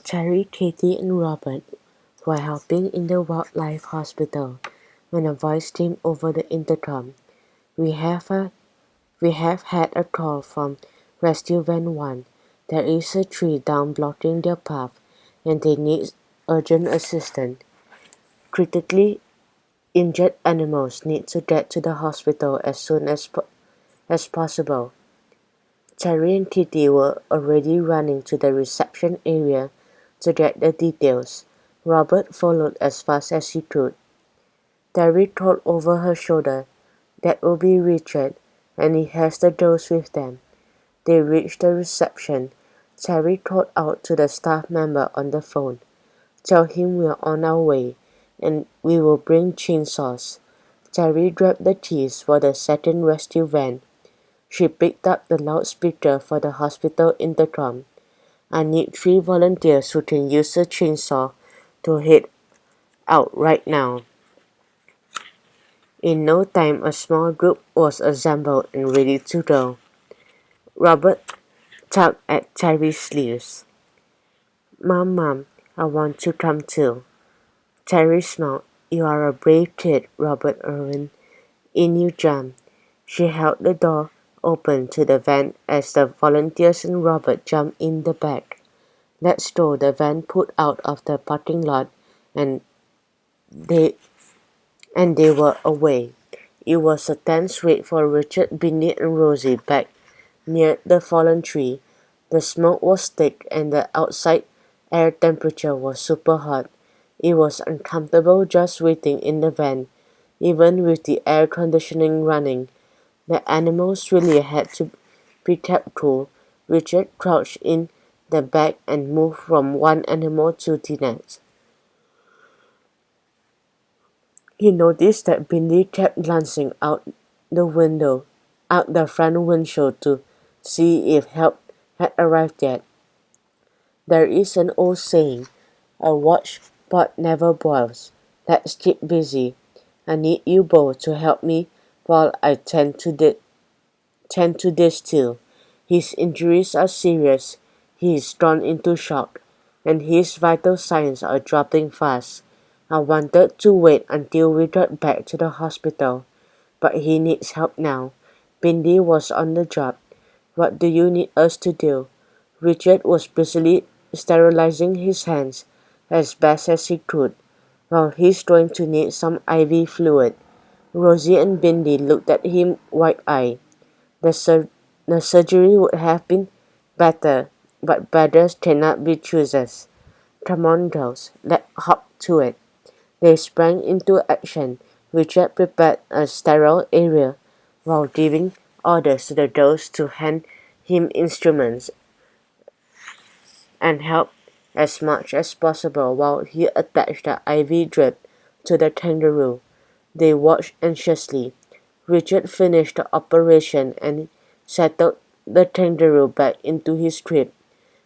Terry, Katie, and Robert were helping in the wildlife hospital when a voice came over the intercom. We have a we have had a call from Rescue Van 1. There is a tree down blocking their path and they need urgent assistance. Critically injured animals need to get to the hospital as soon as possible. Terry and Kitty were already running to the reception area to get the details. Robert followed as fast as he could. Terry told over her shoulder, "That will be Richard, and he has the dose with them." They reached the reception. Terry called out to the staff member on the phone. "Tell him we're on our way, and we will bring chainsaws." Terry grabbed the keys for the second rescue van. She picked up the loudspeaker for the hospital intercom. "I need 3 volunteers who can use a chainsaw to head out right now." In no time, a small group was assembled and ready to go. Robert tugged at Terry's sleeves. Mom, I want to come too." Terry smiled. "You are a brave kid, Robert Irwin." In you jump. She held the door open to the van as the volunteers and Robert jumped in the back. "Let's go." The van pulled out of the parking lot and they were away. It was a tense wait for Richard, Bindi, and Rosie back near the fallen tree. The smoke was thick and the outside air temperature was super hot. It was uncomfortable just waiting in the van, even with the air conditioning running. The animals really had to be kept cool. Richard crouched in the back and moved from one animal to the next. He noticed that Bindi kept glancing out the front windshield to see if help had arrived yet. There is an old saying, "A watch pot never boils." Let's keep busy. I need you both to help me while I tend to this too. His injuries are serious. He is gone into shock, and his vital signs are dropping fast. I wanted to wait until we got back to the hospital, but he needs help now. Bindi was on the job. What do you need us to do? Richard was busily sterilizing his hands as best as he could. Well, he's going to need some IV fluid. Rosie and Bindi looked at him wide-eyed. The surgery would have been better, but brothers cannot be choosers. Come on, girls, let's hop to it. They sprang into action. Richard prepared a sterile area while giving orders to the girls to hand him instruments and help as much as possible while he attached the IV drip to the kangaroo. They watched anxiously. Richard finished the operation and settled the kangaroo back into his crib.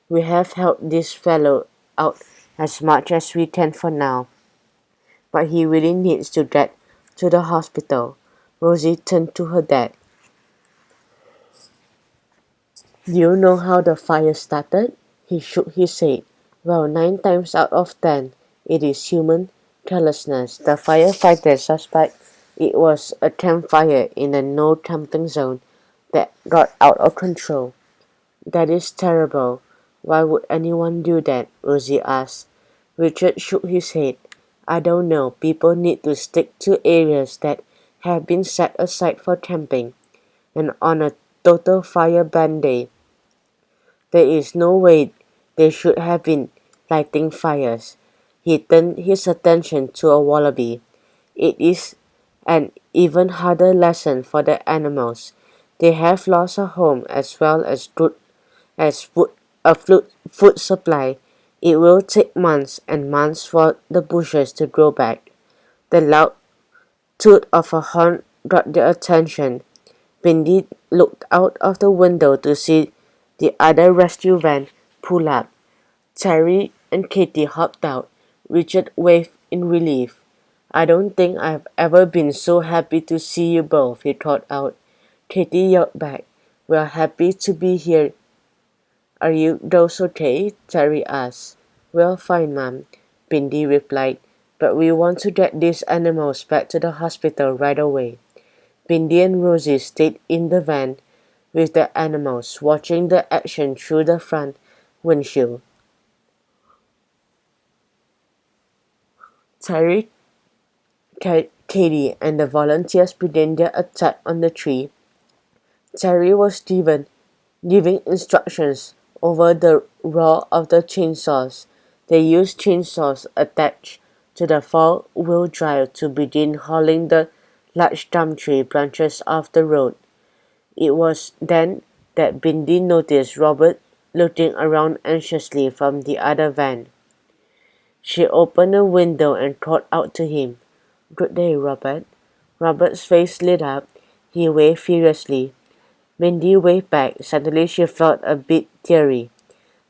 "We have helped this fellow out as much as we can for now, but he really needs to get to the hospital." Rosie turned to her dad. "Do you know how the fire started?" He shook his head. "Well, 9 times out of 10, it is human carelessness. The firefighters suspect it was a campfire in a no camping zone that got out of control." "That is terrible. Why would anyone do that?" Rosie asked. Richard shook his head. "I don't know. People need to stick to areas that have been set aside for camping. And on a total fire ban day, there is no way they should have been lighting fires." He turned his attention to a wallaby. "It is an even harder lesson for the animals. They have lost a home as well as food supply. It will take months and months for the bushes to grow back." The loud toot of a horn got their attention. Bindi looked out of the window to see the other rescue van pull up. Terry and Katie hopped out. Richard waved in relief. "I don't think I've ever been so happy to see you both," he called out. Katie yelled back, "We're happy to be here." "Are you girls okay?" Terry asked. "Well, fine, Mum," Bindi replied, "but we want to get these animals back to the hospital right away." Bindi and Rosie stayed in the van with the animals, watching the action through the front windshield. Terry, Katie, and the volunteers began their attack on the tree. Terry was giving instructions over the roar of the chainsaws. They used chainsaws attached to the four-wheel drive to begin hauling the large gum tree branches off the road. It was then that Bindi noticed Robert looking around anxiously from the other van. She opened a window and called out to him. "Good day, Robert." Robert's face lit up. He waved furiously. Bindi waved back. Suddenly she felt a bit teary.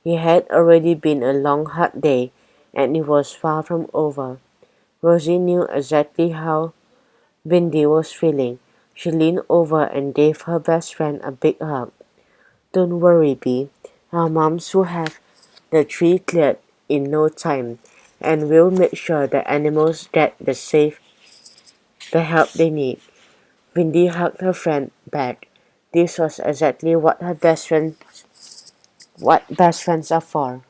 It had already been a long, hard day, and it was far from over. Rosie knew exactly how Bindi was feeling. She leaned over and gave her best friend a big hug. "Don't worry, Bee. Our moms will have the tree cleared in no time, and we'll make sure the animals get the help they need." Bindi hugged her friend back. This was exactly what best friends are for.